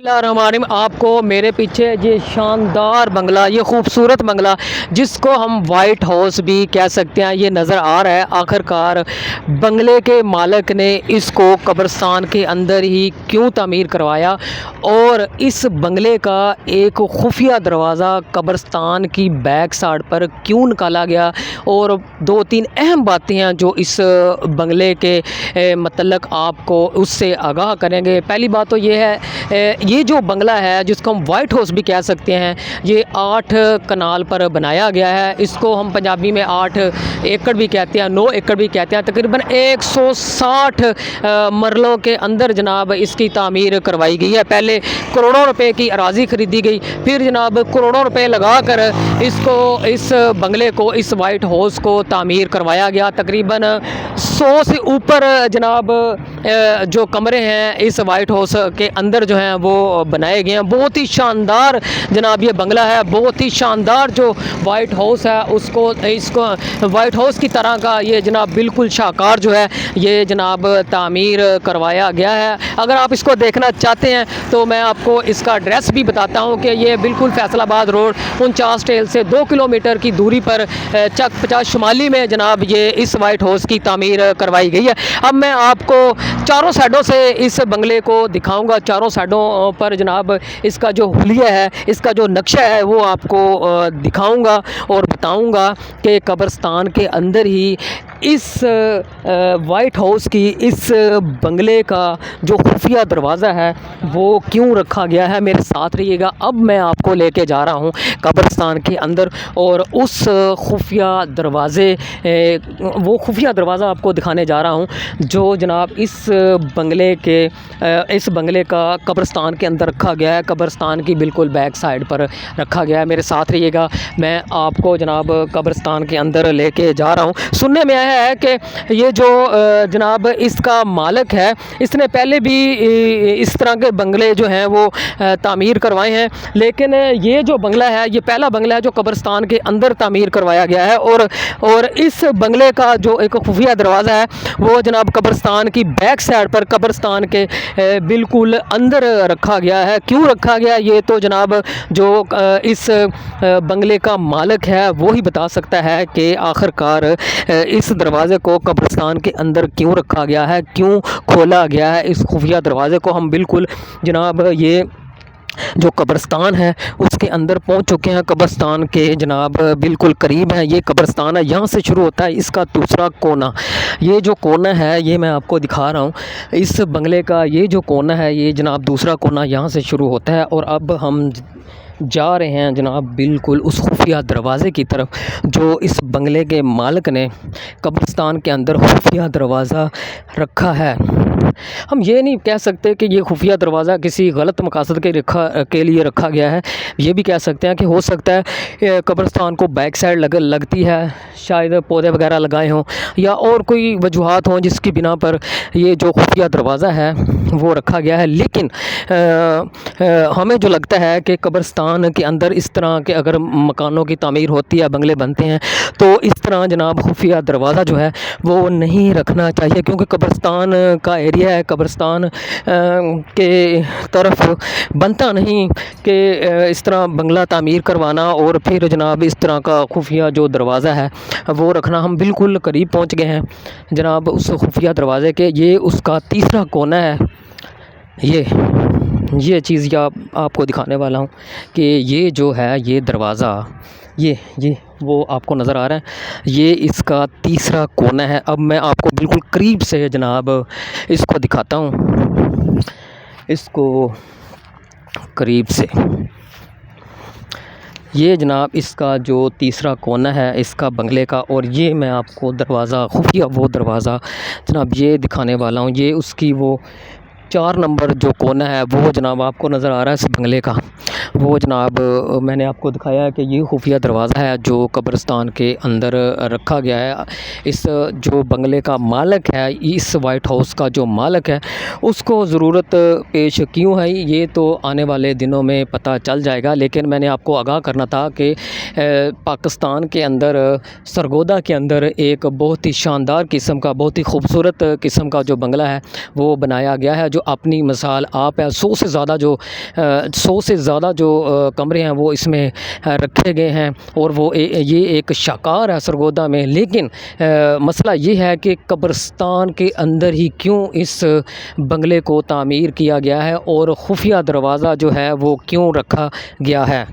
الرحمن آپ کو میرے پیچھے یہ شاندار بنگلہ، یہ خوبصورت بنگلہ جس کو ہم وائٹ ہاؤس بھی کہہ سکتے ہیں، یہ نظر آ رہا ہے۔ آخر کار بنگلے کے مالک نے اس کو قبرستان کے اندر ہی کیوں تعمیر کروایا، اور اس بنگلے کا ایک خفیہ دروازہ قبرستان کی بیک سائڈ پر کیوں نکالا گیا، اور دو تین اہم باتیں ہیں جو اس بنگلے کے متعلق آپ کو اس سے آگاہ کریں گے۔ پہلی بات تو یہ ہے، یہ جو بنگلہ ہے جس کو ہم وائٹ ہاؤس بھی کہہ سکتے ہیں، یہ 8 کنال پر بنایا گیا ہے۔ اس کو ہم پنجابی میں 8 ایکڑ بھی کہتے ہیں، 9 ایکڑ بھی کہتے ہیں۔ تقریباً 160 مرلوں کے اندر جناب اس کی تعمیر کروائی گئی ہے۔ پہلے کروڑوں روپے کی اراضی خریدی گئی، پھر جناب کروڑوں روپے لگا کر اس بنگلے کو، اس وائٹ ہاؤس کو تعمیر کروایا گیا۔ تقریباً 100 سے اوپر جناب جو کمرے ہیں اس وائٹ ہاؤس کے اندر جو ہیں وہ بنائے گئے ہیں۔ بہت ہی شاندار جناب یہ بنگلہ ہے، بہت ہی شاندار جو وائٹ ہاؤس ہے، اس کو وائٹ ہاؤس کی طرح کا یہ جناب بالکل شاہکار جو ہے یہ جناب تعمیر کروایا گیا ہے۔ اگر آپ اس کو دیکھنا چاہتے ہیں تو میں آپ کو اس کا ایڈریس بھی بتاتا ہوں کہ یہ بالکل فیصل آباد روڈ 49 ٹیل سے 2 کلومیٹر کی دوری پر چک 50 شمالی میں جناب یہ اس وائٹ ہاؤس کی تعمیر کروائی گئی ہے۔ اب میں آپ کو چاروں سائڈوں سے اس بنگلے کو دکھاؤں گا، چاروں سائڈوں پر جناب اس کا جو حلیہ ہے، اس کا جو نقشہ ہے وہ آپ کو دکھاؤں گا اور بتاؤں گا کہ قبرستان کے اندر ہی اس وائٹ ہاؤس کی، اس بنگلے کا جو خفیہ دروازہ ہے وہ کیوں رکھا گیا ہے۔ میرے ساتھ رہیے گا، اب میں آپ کو لے کے جا رہا ہوں قبرستان کے اندر، اور اس خفیہ دروازے وہ خفیہ دروازہ آپ کو دکھانے جا رہا ہوں جو جناب اس بنگلے کا قبرستان کے اندر رکھا گیا ہے، قبرستان کی بالکل بیک سائڈ پر رکھا گیا ہے۔ میرے ساتھ رہیے گا، میں آپ کو جناب قبرستان کے اندر لے کے جا رہا ہوں۔ سننے میں آیا ہے کہ یہ جو جناب اس کا مالک ہے، اس نے پہلے بھی اس طرح کے بنگلے جو ہیں وہ تعمیر کروائے ہیں، لیکن یہ جو بنگلہ ہے یہ پہلا بنگلہ ہے جو قبرستان کے اندر تعمیر کروایا گیا ہے، اور اس بنگلے کا جو ایک خفیہ دروازہ ہے وہ جناب قبرستان کی بیک سائڈ پر، قبرستان کے بالکل اندر رکھا گیا ہے۔ کیوں رکھا گیا یہ تو جناب جو اس بنگلے کا مالک ہے وہی بتا سکتا ہے کہ آخر کار اس دروازے کو قبرستان کے اندر کیوں رکھا گیا ہے، کیوں کھولا گیا ہے اس خفیہ دروازے کو۔ ہم بالکل جناب یہ جو قبرستان ہے اس کے اندر پہنچ چکے ہیں، قبرستان کے جناب بالکل قریب ہیں۔ یہ قبرستان ہے، یہاں سے شروع ہوتا ہے اس کا دوسرا کونا۔ یہ جو کونا ہے یہ میں آپ کو دکھا رہا ہوں، اس بنگلے کا یہ جو کونا ہے یہ جناب دوسرا کونا یہاں سے شروع ہوتا ہے، اور اب ہم جا رہے ہیں جناب بالکل اس خفیہ دروازے کی طرف جو اس بنگلے کے مالک نے قبرستان کے اندر خفیہ دروازہ رکھا ہے۔ ہم یہ نہیں کہہ سکتے کہ یہ خفیہ دروازہ کسی غلط مقاصد کے لیے رکھا گیا ہے، یہ بھی کہہ سکتے ہیں کہ ہو سکتا ہے قبرستان کو بیک سائڈ لگتی ہے، شاید پودے وغیرہ لگائے ہوں یا اور کوئی وجوہات ہوں جس کی بنا پر یہ جو خفیہ دروازہ ہے وہ رکھا گیا ہے۔ لیکن ہمیں جو لگتا ہے کہ قبرستان کے اندر اس طرح کے اگر مکانوں کی تعمیر ہوتی ہے، بنگلے بنتے ہیں، تو اس طرح جناب خفیہ دروازہ جو ہے وہ نہیں رکھنا چاہیے، کیونکہ قبرستان کا ایریا ہے، قبرستان کے طرف بنتا نہیں کہ اس طرح بنگلہ تعمیر کروانا اور پھر جناب اس طرح کا خفیہ جو دروازہ ہے وہ رکھنا۔ ہم بالکل قریب پہنچ گئے ہیں جناب اس خفیہ دروازے کے، یہ اس کا تیسرا کونا ہے۔ یہ چیز آپ کو دکھانے والا ہوں کہ یہ جو ہے یہ دروازہ، یہ وہ آپ کو نظر آ رہا ہے، یہ اس کا تیسرا کونا ہے۔ اب میں آپ کو بالکل قریب سے جناب اس کو دکھاتا ہوں، اس کو قریب سے۔ یہ جناب اس کا جو تیسرا کونا ہے اس کا بنگلے کا، اور یہ میں آپ کو دروازہ، خفیہ وہ دروازہ جناب یہ دکھانے والا ہوں۔ یہ اس کی وہ 4 نمبر جو کونا ہے وہ جناب آپ کو نظر آ رہا ہے اس بنگلے کا، وہ جناب میں نے آپ کو دکھایا ہے کہ یہ خفیہ دروازہ ہے جو قبرستان کے اندر رکھا گیا ہے۔ اس جو بنگلے کا مالک ہے، اس وائٹ ہاؤس کا جو مالک ہے، اس کو ضرورت پیش کیوں ہے یہ تو آنے والے دنوں میں پتہ چل جائے گا، لیکن میں نے آپ کو آگاہ کرنا تھا کہ پاکستان کے اندر سرگودا کے اندر ایک بہت ہی شاندار قسم کا، بہت ہی خوبصورت قسم کا جو بنگلہ ہے وہ بنایا گیا ہے، جو اپنی مثال آپ ہے۔ 100 سے زیادہ جو کمرے ہیں وہ اس میں رکھے گئے ہیں، اور وہ یہ ایک شاہکار ہے سرگودا میں۔ لیکن مسئلہ یہ ہے کہ قبرستان کے اندر ہی کیوں اس بنگلے کو تعمیر کیا گیا ہے اور خفیہ دروازہ جو ہے وہ کیوں رکھا گیا ہے۔